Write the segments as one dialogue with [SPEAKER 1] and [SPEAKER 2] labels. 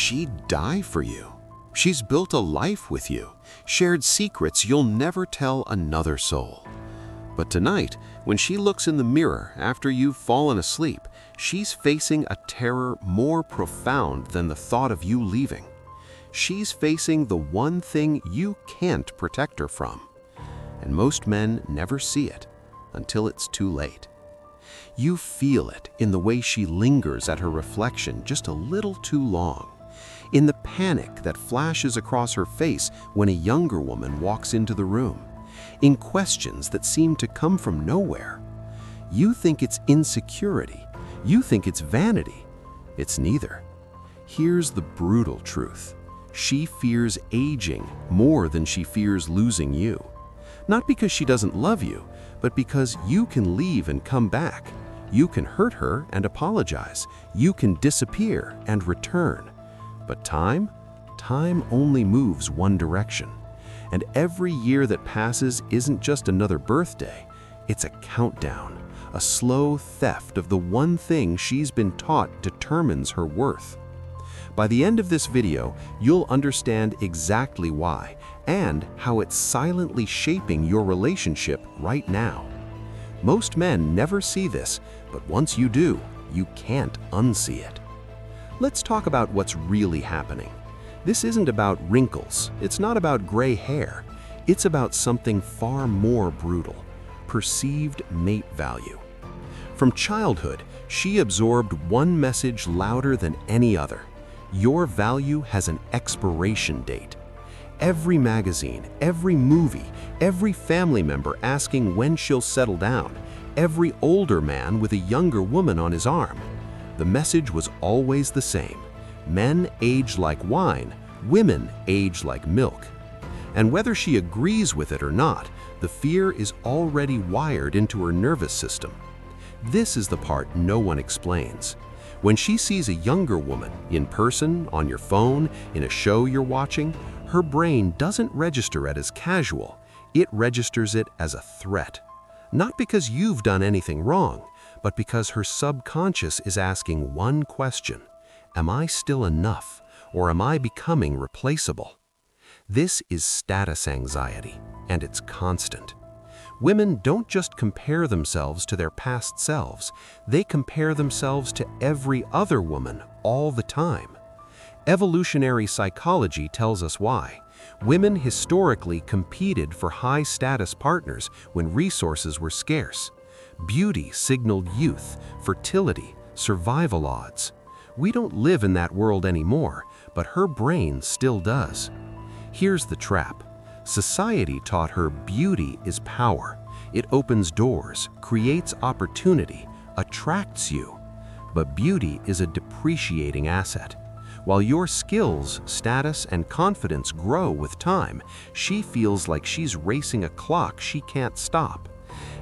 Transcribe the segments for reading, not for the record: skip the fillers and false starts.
[SPEAKER 1] She'd die for you. She's built a life with you, shared secrets you'll never tell another soul. But tonight, when she looks in the mirror after you've fallen asleep, she's facing a terror more profound than the thought of you leaving. She's facing the one thing you can't protect her from. And most men never see it until it's too late. You feel it in the way she lingers at her reflection just a little too long, in the panic that flashes across her face when a younger woman walks into the room, in questions that seem to come from nowhere. You think it's insecurity. You think it's vanity. It's neither. Here's the brutal truth. She fears aging more than she fears losing you. Not because she doesn't love you, but because you can leave and come back. You can hurt her and apologize. You can disappear and return. But time only moves one direction. And every year that passes isn't just another birthday. It's a countdown, a slow theft of the one thing she's been taught determines her worth. By the end of this video, you'll understand exactly why and how it's silently shaping your relationship right now. Most men never see this, but once you do, you can't unsee it. Let's talk about what's really happening. This isn't about wrinkles. It's not about gray hair. It's about something far more brutal: perceived mate value. From childhood, she absorbed one message louder than any other. Your value has an expiration date. Every magazine, every movie, every family member asking when she'll settle down, every older man with a younger woman on his arm. The message was always the same. Men age like wine, women age like milk. And whether she agrees with it or not, the fear is already wired into her nervous system. This is the part no one explains. When she sees a younger woman, in person, on your phone, in a show you're watching, her brain doesn't register it as casual. It registers it as a threat. Not because you've done anything wrong, but because her subconscious is asking one question: am I still enough, or am I becoming replaceable? This is status anxiety, and it's constant. Women don't just compare themselves to their past selves, they compare themselves to every other woman all the time. Evolutionary psychology tells us why. Women historically competed for high-status partners when resources were scarce. Beauty signaled youth, fertility, survival odds. We don't live in that world anymore, but her brain still does. Here's the trap. Society taught her beauty is power. It opens doors, creates opportunity, attracts you. But beauty is a depreciating asset. While your skills, status, and confidence grow with time, she feels like she's racing a clock she can't stop.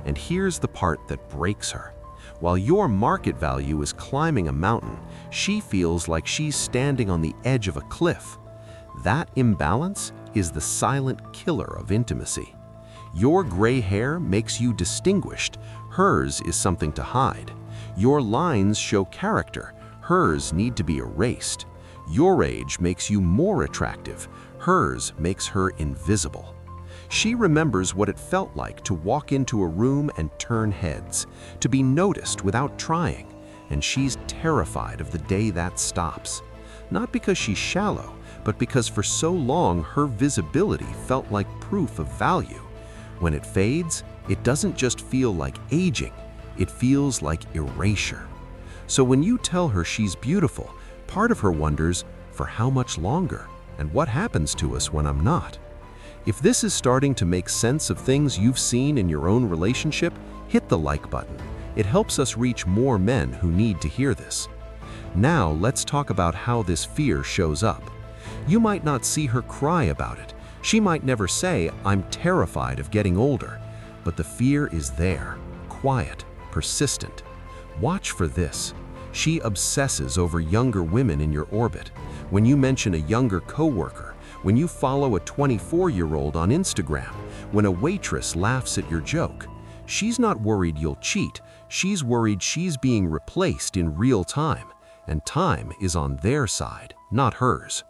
[SPEAKER 1] And here's the part that breaks her. While your market value is climbing a mountain, she feels like she's standing on the edge of a cliff. That imbalance is the silent killer of intimacy. Your gray hair makes you distinguished. Hers is something to hide. Your lines show character. Hers need to be erased. Your age makes you more attractive. Hers makes her invisible. She remembers what it felt like to walk into a room and turn heads, to be noticed without trying, and she's terrified of the day that stops. Not because she's shallow, but because for so long her visibility felt like proof of value. When it fades, it doesn't just feel like aging, it feels like erasure. So when you tell her she's beautiful, part of her wonders, for how much longer? And what happens to us when I'm not? If this is starting to make sense of things you've seen in your own relationship, hit the like button. It helps us reach more men who need to hear this. Now let's talk about how this fear shows up. You might not see her cry about it. She might never say, "I'm terrified of getting older." But the fear is there, quiet, persistent. Watch for this. She obsesses over younger women in your orbit. When you mention a younger coworker, when you follow a 24-year-old on Instagram, when a waitress laughs at your joke, she's not worried you'll cheat. She's worried she's being replaced in real time, and time is on their side. not hers.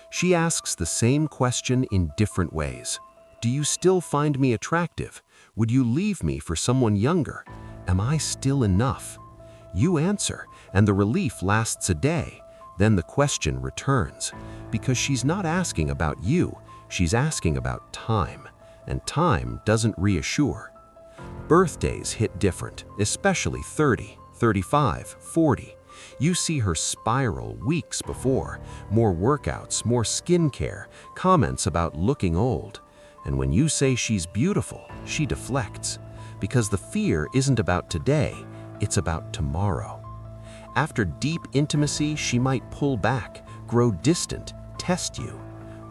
[SPEAKER 1] She asks the same question in different ways. Do you still find me attractive? Would you leave me for someone younger? Am I still enough? You answer, and the relief lasts a day. Then the question returns, because she's not asking about you, she's asking about time, and time doesn't reassure. Birthdays hit different, especially 30, 35, 40. You see her spiral weeks before, more workouts, more skincare, comments about looking old. And when you say she's beautiful, she deflects, because the fear isn't about today, it's about tomorrow. After deep intimacy, she might pull back, grow distant, test you.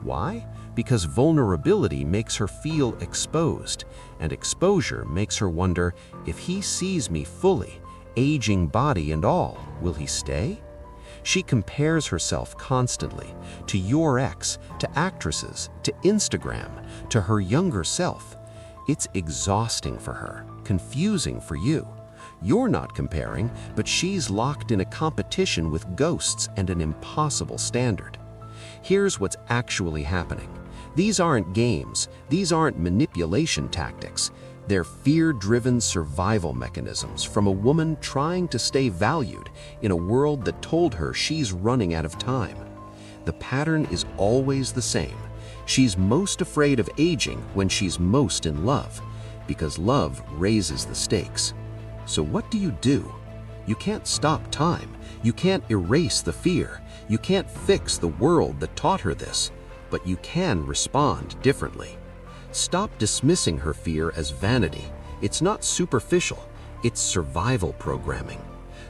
[SPEAKER 1] Why? Because vulnerability makes her feel exposed, and exposure makes her wonder, if he sees me fully, aging body and all, will he stay? She compares herself constantly to your ex, to actresses, to Instagram, to her younger self. It's exhausting for her, confusing for you. You're not comparing, but she's locked in a competition with ghosts and an impossible standard. Here's what's actually happening. These aren't games, these aren't manipulation tactics. They're fear-driven survival mechanisms from a woman trying to stay valued in a world that told her she's running out of time. The pattern is always the same. She's most afraid of aging when she's most in love, because love raises the stakes. So what do? You can't stop time. You can't erase the fear. You can't fix the world that taught her this, but you can respond differently. Stop dismissing her fear as vanity. It's not superficial, it's survival programming.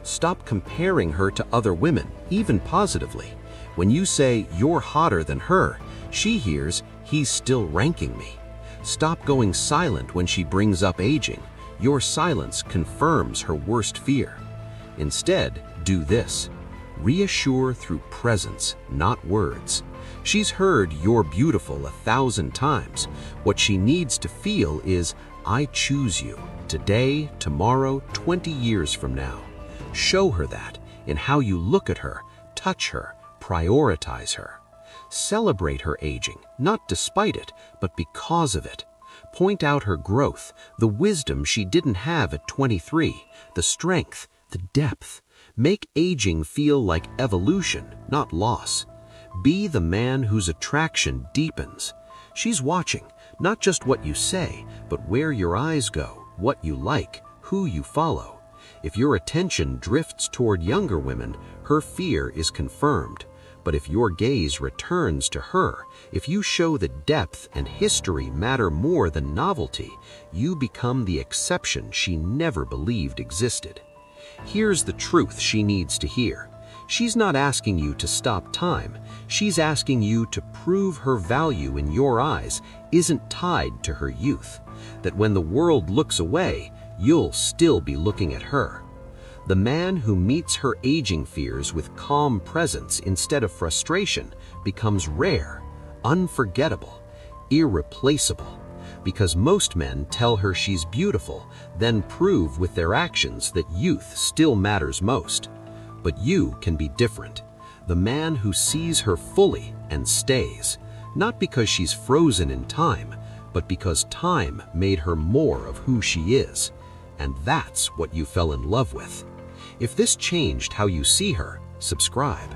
[SPEAKER 1] Stop comparing her to other women, even positively. When you say you're hotter than her, she hears he's still ranking me. Stop going silent when she brings up aging. Your silence confirms her worst fear. Instead, do this. Reassure through presence, not words. She's heard "you're beautiful" 1,000 times. What she needs to feel is, I choose you, today, tomorrow, 20 years from now. Show her that in how you look at her, touch her, prioritize her. Celebrate her aging, not despite it, but because of it. Point out her growth, the wisdom she didn't have at 23, the strength, the depth. Make aging feel like evolution, not loss. Be the man whose attraction deepens. She's watching, not just what you say, but where your eyes go, what you like, who you follow. If your attention drifts toward younger women, her fear is confirmed. But if your gaze returns to her, if you show that depth and history matter more than novelty, you become the exception she never believed existed. Here's the truth she needs to hear. She's not asking you to stop time. She's asking you to prove her value in your eyes isn't tied to her youth. That when the world looks away, you'll still be looking at her. The man who meets her aging fears with calm presence instead of frustration becomes rare, unforgettable, irreplaceable. Because most men tell her she's beautiful, then prove with their actions that youth still matters most. But you can be different. The man who sees her fully and stays, not because she's frozen in time, but because time made her more of who she is. And that's what you fell in love with. If this changed how you see her, subscribe.